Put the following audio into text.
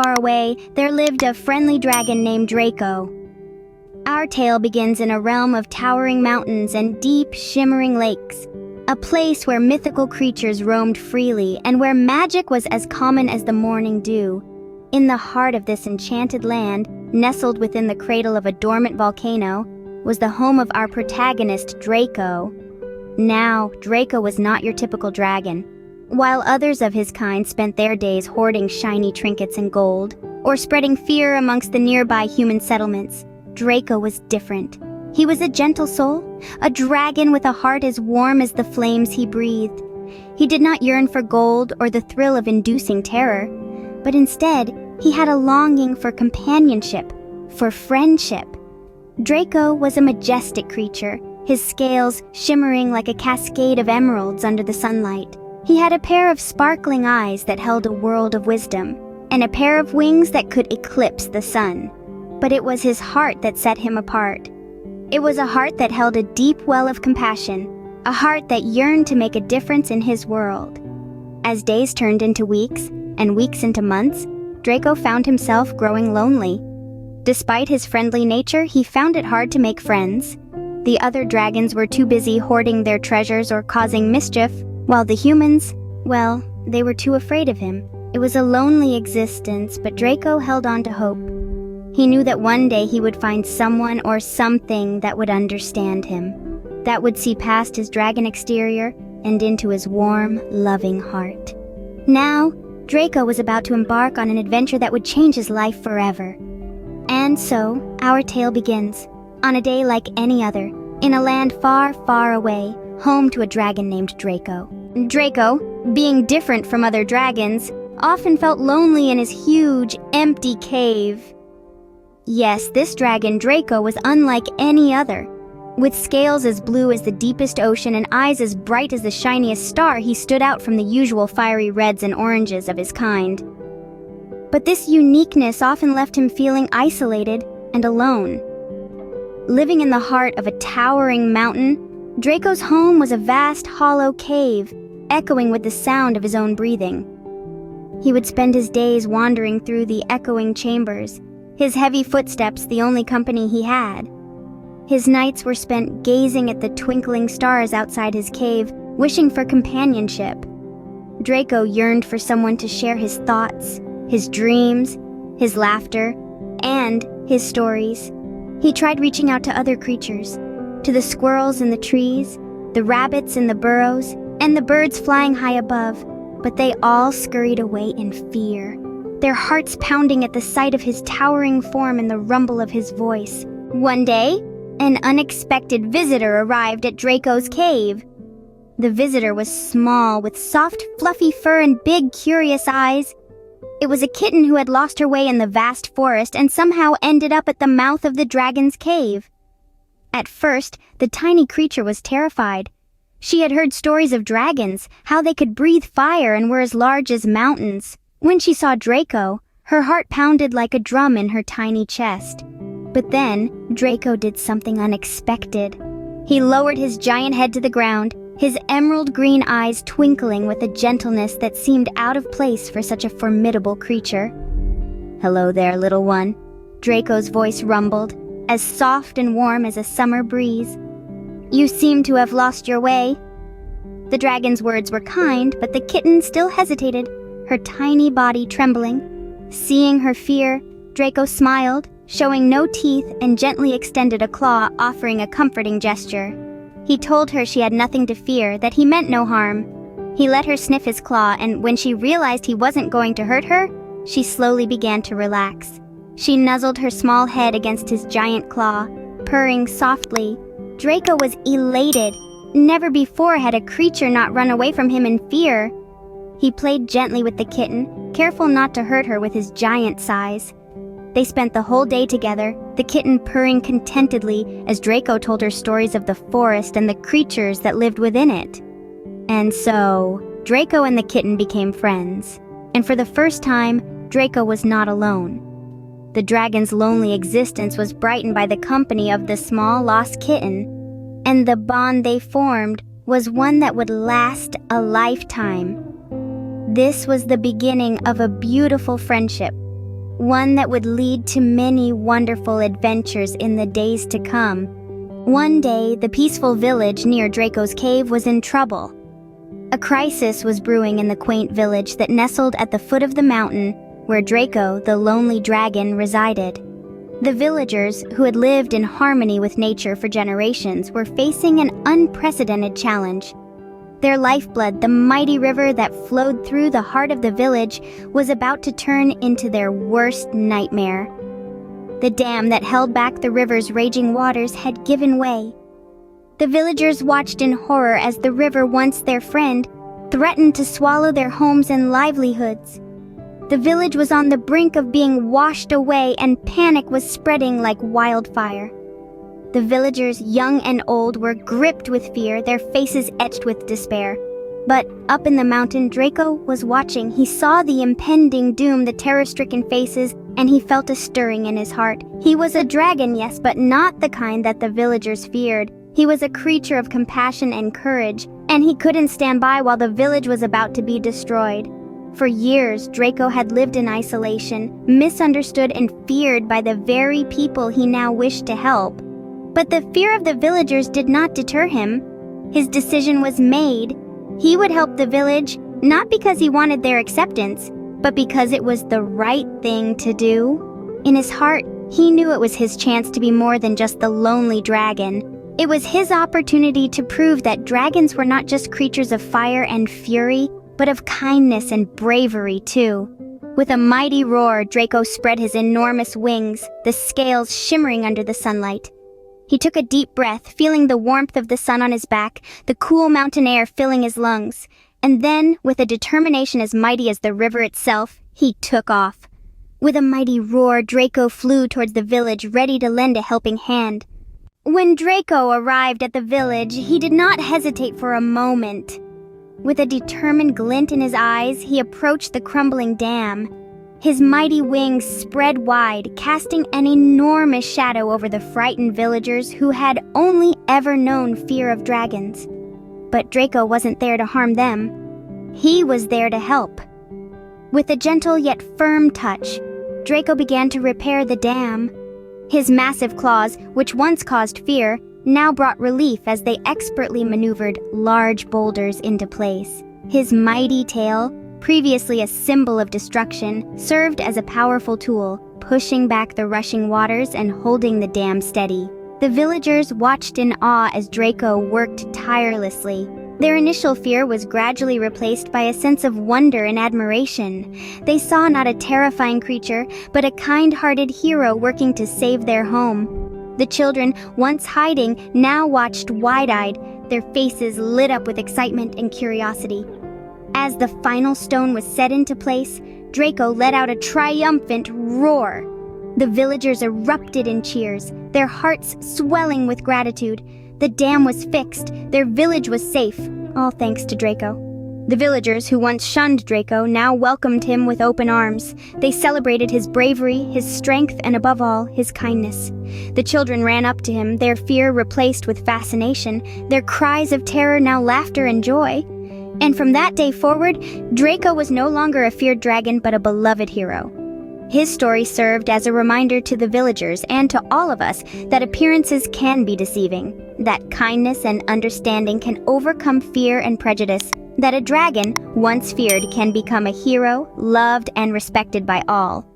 far away, there lived a friendly dragon named Draco. Our tale begins in a realm of towering mountains and deep, shimmering lakes, a place where mythical creatures roamed freely and where magic was as common as the morning dew. In the heart of this enchanted land, nestled within the cradle of a dormant volcano, was the home of our protagonist, Draco. Now, Draco was not your typical dragon. While others of his kind spent their days hoarding shiny trinkets and gold, or spreading fear amongst the nearby human settlements, Draco was different. He was a gentle soul, a dragon with a heart as warm as the flames he breathed. He did not yearn for gold or the thrill of inducing terror, but instead, he had a longing for companionship, for friendship. Draco was a majestic creature, his scales shimmering like a cascade of emeralds under the sunlight. He had a pair of sparkling eyes that held a world of wisdom, and a pair of wings that could eclipse the sun. But it was his heart that set him apart. It was a heart that held a deep well of compassion, a heart that yearned to make a difference in his world. As days turned into weeks, and weeks into months, Draco found himself growing lonely. Despite his friendly nature, he found it hard to make friends. The other dragons were too busy hoarding their treasures or causing mischief, while the humans, well, they were too afraid of him. It was a lonely existence, but Draco held on to hope. He knew that one day he would find someone or something that would understand him, that would see past his dragon exterior and into his warm, loving heart. Now, Draco was about to embark on an adventure that would change his life forever. And so, our tale begins, on a day like any other, in a land far, far away, home to a dragon named Draco. Draco, being different from other dragons, often felt lonely in his huge, empty cave. Yes, this dragon Draco was unlike any other. With scales as blue as the deepest ocean and eyes as bright as the shiniest star, he stood out from the usual fiery reds and oranges of his kind. But this uniqueness often left him feeling isolated and alone. Living in the heart of a towering mountain, Draco's home was a vast hollow cave, echoing with the sound of his own breathing. He would spend his days wandering through the echoing chambers, his heavy footsteps the only company he had. His nights were spent gazing at the twinkling stars outside his cave, wishing for companionship. Draco yearned for someone to share his thoughts, his dreams, his laughter, and his stories. He tried reaching out to other creatures, to the squirrels in the trees, the rabbits in the burrows, and the birds flying high above, but they all scurried away in fear, their hearts pounding at the sight of his towering form and the rumble of his voice. One day, an unexpected visitor arrived at Draco's cave. The visitor was small, with soft, fluffy fur and big, curious eyes. It was a kitten who had lost her way in the vast forest and somehow ended up at the mouth of the dragon's cave. At first, the tiny creature was terrified. She had heard stories of dragons, how they could breathe fire and were as large as mountains. When she saw Draco, her heart pounded like a drum in her tiny chest. But then, Draco did something unexpected. He lowered his giant head to the ground, his emerald green eyes twinkling with a gentleness that seemed out of place for such a formidable creature. "Hello there, little one," Draco's voice rumbled, as soft and warm as a summer breeze. "You seem to have lost your way." The dragon's words were kind, but the kitten still hesitated, her tiny body trembling. Seeing her fear, Draco smiled, showing no teeth, and gently extended a claw, offering a comforting gesture. He told her she had nothing to fear, that he meant no harm. He let her sniff his claw, and when she realized he wasn't going to hurt her, she slowly began to relax. She nuzzled her small head against his giant claw, purring softly. Draco was elated. Never before had a creature not run away from him in fear. He played gently with the kitten, careful not to hurt her with his giant size. They spent the whole day together, the kitten purring contentedly as Draco told her stories of the forest and the creatures that lived within it. And so, Draco and the kitten became friends. And for the first time, Draco was not alone. The dragon's lonely existence was brightened by the company of the small lost kitten, and the bond they formed was one that would last a lifetime. This was the beginning of a beautiful friendship, one that would lead to many wonderful adventures in the days to come. One day, the peaceful village near Draco's cave was in trouble. A crisis was brewing in the quaint village that nestled at the foot of the mountain where Draco, the lonely dragon, resided. The villagers, who had lived in harmony with nature for generations, were facing an unprecedented challenge. Their lifeblood, the mighty river that flowed through the heart of the village, was about to turn into their worst nightmare. The dam that held back the river's raging waters had given way. The villagers watched in horror as the river, once their friend, threatened to swallow their homes and livelihoods. The village was on the brink of being washed away, and panic was spreading like wildfire. The villagers, young and old, were gripped with fear, their faces etched with despair. But up in the mountain, Draco was watching. He saw the impending doom, the terror-stricken faces, and he felt a stirring in his heart. He was a dragon, yes, but not the kind that the villagers feared. He was a creature of compassion and courage, and he couldn't stand by while the village was about to be destroyed. For years, Draco had lived in isolation, misunderstood and feared by the very people he now wished to help. But the fear of the villagers did not deter him. His decision was made. He would help the village, not because he wanted their acceptance, but because it was the right thing to do. In his heart, he knew it was his chance to be more than just the lonely dragon. It was his opportunity to prove that dragons were not just creatures of fire and fury, but of kindness and bravery too. With a mighty roar, Draco spread his enormous wings, the scales shimmering under the sunlight. He took a deep breath, feeling the warmth of the sun on his back, the cool mountain air filling his lungs. And then, with a determination as mighty as the river itself, he took off. With a mighty roar, Draco flew towards the village, ready to lend a helping hand. When Draco arrived at the village, he did not hesitate for a moment. With a determined glint in his eyes, he approached the crumbling dam. His mighty wings spread wide, casting an enormous shadow over the frightened villagers who had only ever known fear of dragons. But Draco wasn't there to harm them. He was there to help. With a gentle yet firm touch, Draco began to repair the dam. His massive claws, which once caused fear, now brought relief as they expertly maneuvered large boulders into place. His mighty tail, previously a symbol of destruction, served as a powerful tool, pushing back the rushing waters and holding the dam steady. The villagers watched in awe as Draco worked tirelessly. Their initial fear was gradually replaced by a sense of wonder and admiration. They saw not a terrifying creature, but a kind-hearted hero working to save their home. The children, once hiding, now watched wide-eyed, their faces lit up with excitement and curiosity. As the final stone was set into place, Draco let out a triumphant roar. The villagers erupted in cheers, their hearts swelling with gratitude. The dam was fixed, their village was safe, all thanks to Draco. The villagers who once shunned Draco now welcomed him with open arms. They celebrated his bravery, his strength, and above all, his kindness. The children ran up to him, their fear replaced with fascination, their cries of terror now laughter and joy. And from that day forward, Draco was no longer a feared dragon but a beloved hero. His story served as a reminder to the villagers and to all of us that appearances can be deceiving, that kindness and understanding can overcome fear and prejudice, that a dragon, once feared, can become a hero, loved and respected by all.